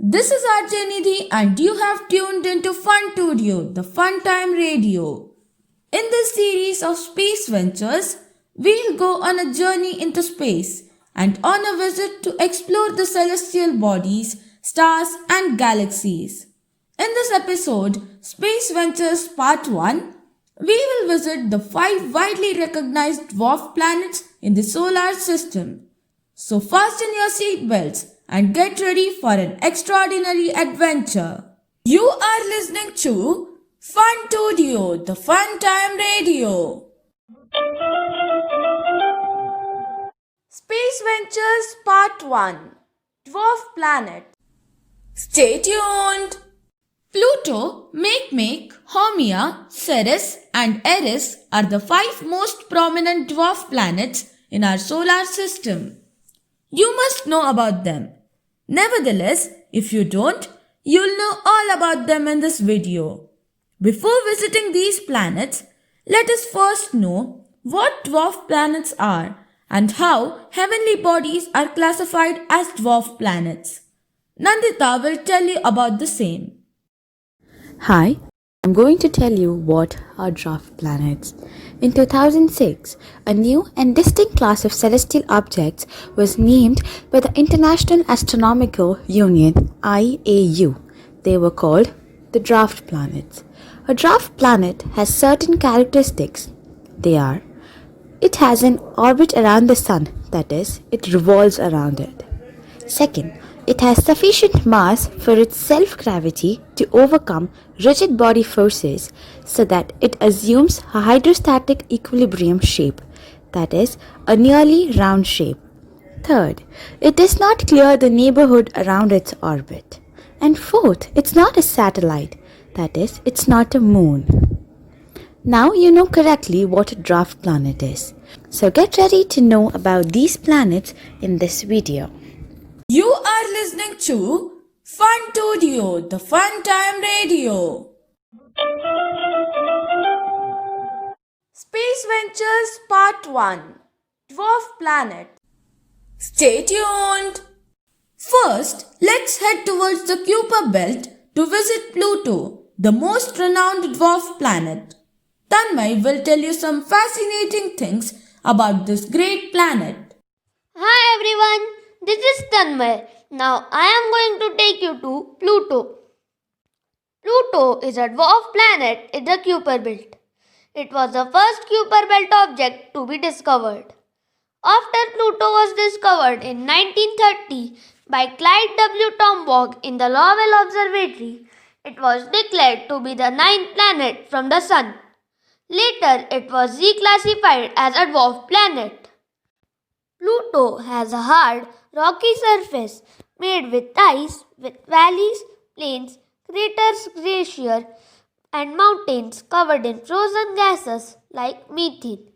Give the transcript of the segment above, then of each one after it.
This is RJ Nidhi and you have tuned into Funtoodio-The, the fun time radio. In this series of space ventures, we'll go on a journey into space and on a visit to explore the celestial bodies, stars and galaxies. In this episode, Space Ventures Part 1, we will visit the 5 widely recognized dwarf planets in the solar system. So fasten your seatbelts and get ready for an extraordinary adventure. You are listening to Funtoodio-The, the fun time radio. Space Ventures Part 1, Dwarf Planet. Stay tuned. Pluto, Makemake, Haumea, Ceres and Eris are the 5 most prominent dwarf planets in our solar system. You must know about them. Nevertheless, if you don't, you'll know all about them in this video. Before visiting these planets, let us first know what dwarf planets are and how heavenly bodies are classified as dwarf planets. Nandita will tell you about the same. Hi, I'm going to tell you what are dwarf planets. In 2006, a new and distinct class of celestial objects was named by the International Astronomical Union (IAU). They were called the dwarf planets. A dwarf planet has certain characteristics. They are: it has an orbit around the sun, that is, it revolves around it. Second, it has sufficient mass for its self-gravity to overcome rigid body forces so that it assumes a hydrostatic equilibrium shape, that is, a nearly round shape. Third, it does not clear the neighborhood around its orbit. And fourth, it's not a satellite, that is, it's not a moon. Now you know correctly what a dwarf planet is. So get ready to know about these planets in this video. You are listening to Funtoodio-The, the fun time radio. Space Ventures Part 1, Dwarf Planet. Stay tuned. First, let's head towards the Kuiper belt to visit Pluto, the most renowned dwarf planet. Tanmay will tell you some fascinating things about this great planet. Hi everyone, this is Tanmay. Now I am going to take you to Pluto. Pluto is a dwarf planet in the Kuiper belt. It was the first Kuiper belt object to be discovered. After Pluto was discovered in 1930 by Clyde W. Tombaugh in the Lowell Observatory, it was declared to be the 9th planet from the Sun. Later, it was reclassified as a dwarf planet. Pluto has a hard, rocky surface made with ice, with valleys, plains, craters, glaciers, and mountains covered in frozen gases like methane.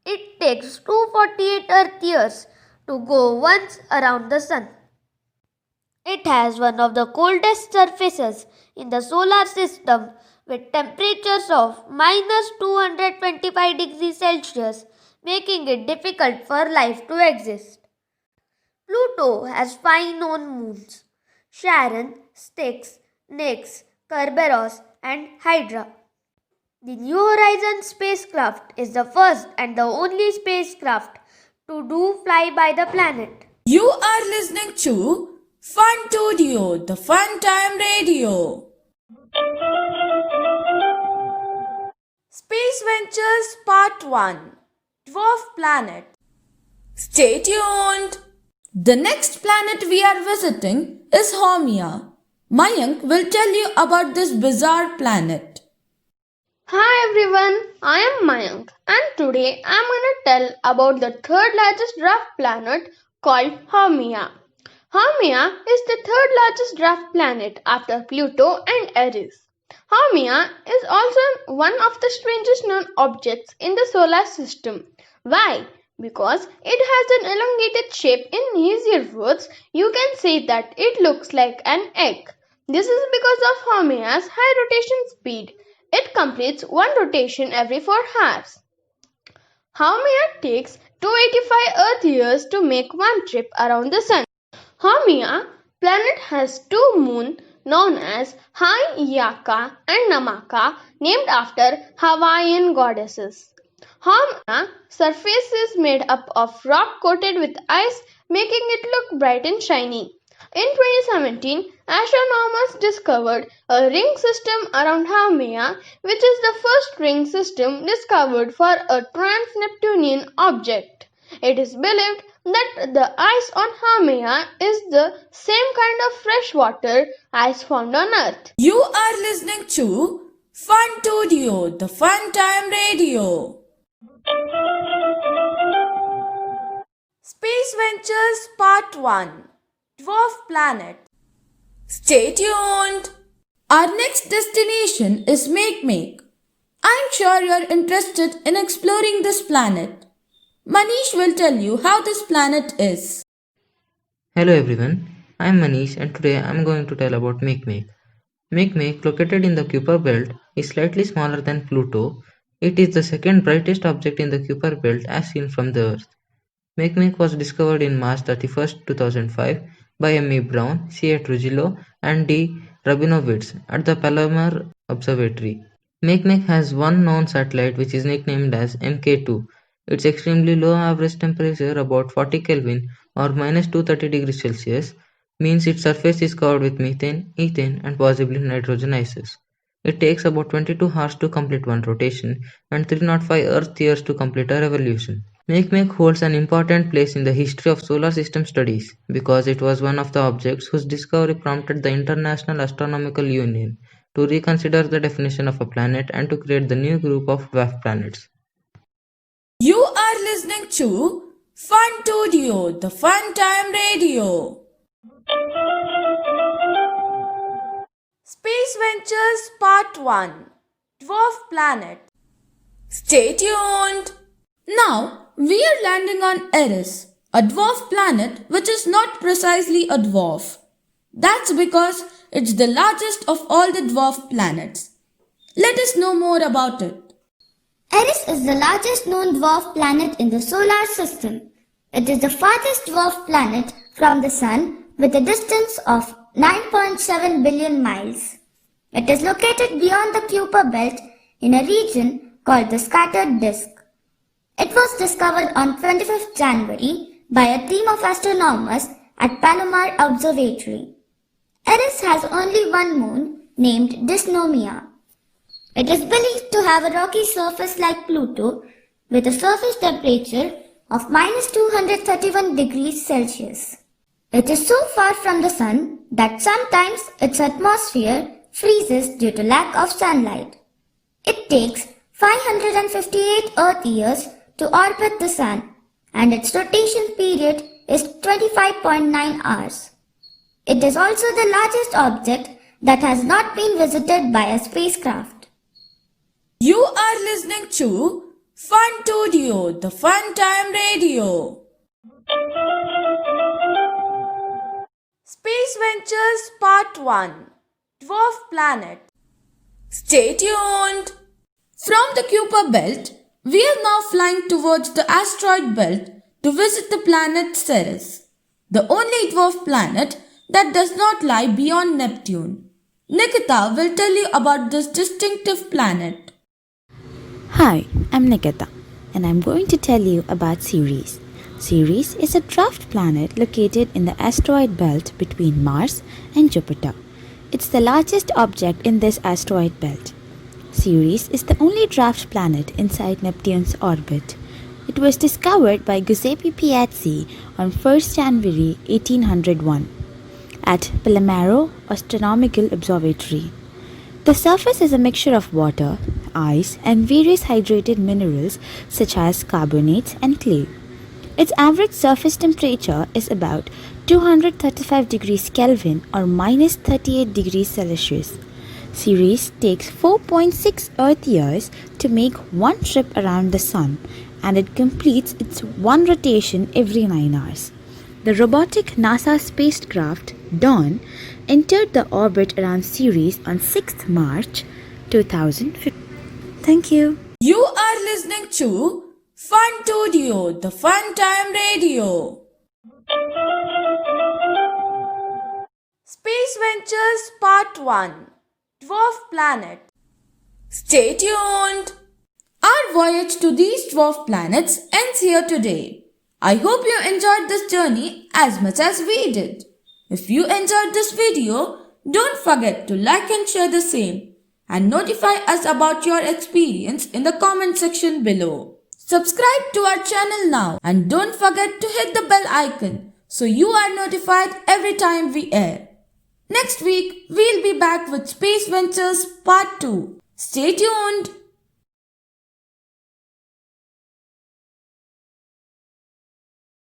It takes 248 Earth years to go once around the Sun. It has one of the coldest surfaces in the solar system with temperatures of minus 225 degrees Celsius, making it difficult for life to exist. Pluto has 5 known moons: Charon, Styx, Nix, Kerberos, and Hydra. The New Horizons spacecraft is the first and the only spacecraft to do fly by the planet. You are listening to Funtoodio-The, the fun time radio. Space Ventures Part 1, Dwarf Planet. Stay tuned. The next planet we are visiting is Haumea. Mayank will tell you about this bizarre planet. Hi everyone, I am Mayank and today I am going to tell about the third largest dwarf planet called Haumea. Haumea is the third largest dwarf planet after Pluto and Eris. Haumea is also one of the strangest known objects in the solar system. Why? Because it has an elongated shape. In easier words, you can say that it looks like an egg. This is because of Haumea's high rotation speed. It completes one rotation every 4 hours. Haumea takes 285 Earth years to make one trip around the Sun. Haumea planet has two moons known as Haumea and Namaka, named after Hawaiian goddesses. Haumea's surface is made up of rock coated with ice, making it look bright and shiny. In 2017, astronomers discovered a ring system around Haumea, which is the first ring system discovered for a trans-Neptunian object. It is believed that the ice on Haumea is the same kind of fresh water ice found on Earth. You are listening to Funtoodio, the Fun Time Radio. Space Ventures Part-1, Dwarf Planet. Stay tuned. Our next destination is Makemake. I'm sure you're interested in exploring this planet. Manish will tell you how this planet is. Hello everyone, I am Manish and today I am going to tell about Makemake. Makemake, located in the Kuiper belt, is slightly smaller than Pluto. It is the second brightest object in the Kuiper belt as seen from the Earth. Makemake was discovered in March 31, 2005 by M. E. Brown, C. A. Trujillo and D. Rabinowitz at the Palomar Observatory. Makemake has one known satellite which is nicknamed as MK2. Its extremely low average temperature, about 40 Kelvin or minus 230 degrees Celsius, means its surface is covered with methane, ethane and possibly nitrogen ices. It takes about 22 hours to complete one rotation and 305 Earth years to complete a revolution. Makemake holds an important place in the history of solar system studies because it was one of the objects whose discovery prompted the International Astronomical Union to reconsider the definition of a planet and to create the new group of dwarf planets. You are listening to Funtoodio, the Fun Time Radio. Space Ventures Part-1, Dwarf Planet. Stay tuned. Now, we are landing on Eris, a dwarf planet which is not precisely a dwarf. That's because it's the largest of all the dwarf planets. Let us know more about it. Eris is the largest known dwarf planet in the solar system. It is the farthest dwarf planet from the Sun with a distance of 9.7 billion miles. It is located beyond the Kuiper belt in a region called the scattered disk. It was discovered on 25th January by a team of astronomers at Palomar Observatory. Eris has only one moon named Dysnomia. It is believed to have a rocky surface like Pluto with a surface temperature of minus 231 degrees Celsius. It is so far from the Sun that sometimes its atmosphere freezes due to lack of sunlight. It takes 558 Earth years to orbit the Sun and its rotation period is 25.9 hours. It is also the largest object that has not been visited by a spacecraft. You are listening to Funtoodio, the Fun Time Radio. Space Ventures Part-1, Dwarf Planet. Stay tuned. From the Kuiper belt, we are now flying towards the asteroid belt to visit the planet Ceres, the only dwarf planet that does not lie beyond Neptune. Nikita will tell you about this distinctive planet. Hi, I'm Nikita and I'm going to tell you about Ceres. Ceres is a dwarf planet located in the asteroid belt between Mars and Jupiter. It's the largest object in this asteroid belt. Ceres is the only dwarf planet inside Neptune's orbit. It was discovered by Giuseppe Piazzi on 1st January 1801 at Palomar Astronomical Observatory. The surface is a mixture of water, ice and various hydrated minerals such as carbonates and clay. Its average surface temperature is about 235 degrees Kelvin or minus 38 degrees Celsius. Ceres takes 4.6 Earth years to make one trip around the Sun and it completes its one rotation every 9 hours. The robotic NASA spacecraft Dawn entered the orbit around Ceres on 6th March 2015. Thank you. You are listening to Funtoodio, the Fun Time Radio. Space Ventures Part-1 Dwarf Planet. Stay tuned! Our voyage to these dwarf planets ends here today. I hope you enjoyed this journey as much as we did. If you enjoyed this video, don't forget to like and share the same and notify us about your experience in the comment section below. Subscribe to our channel now and don't forget to hit the bell icon so you are notified every time we air. Next week, we'll be back with Space Ventures Part 2. Stay tuned!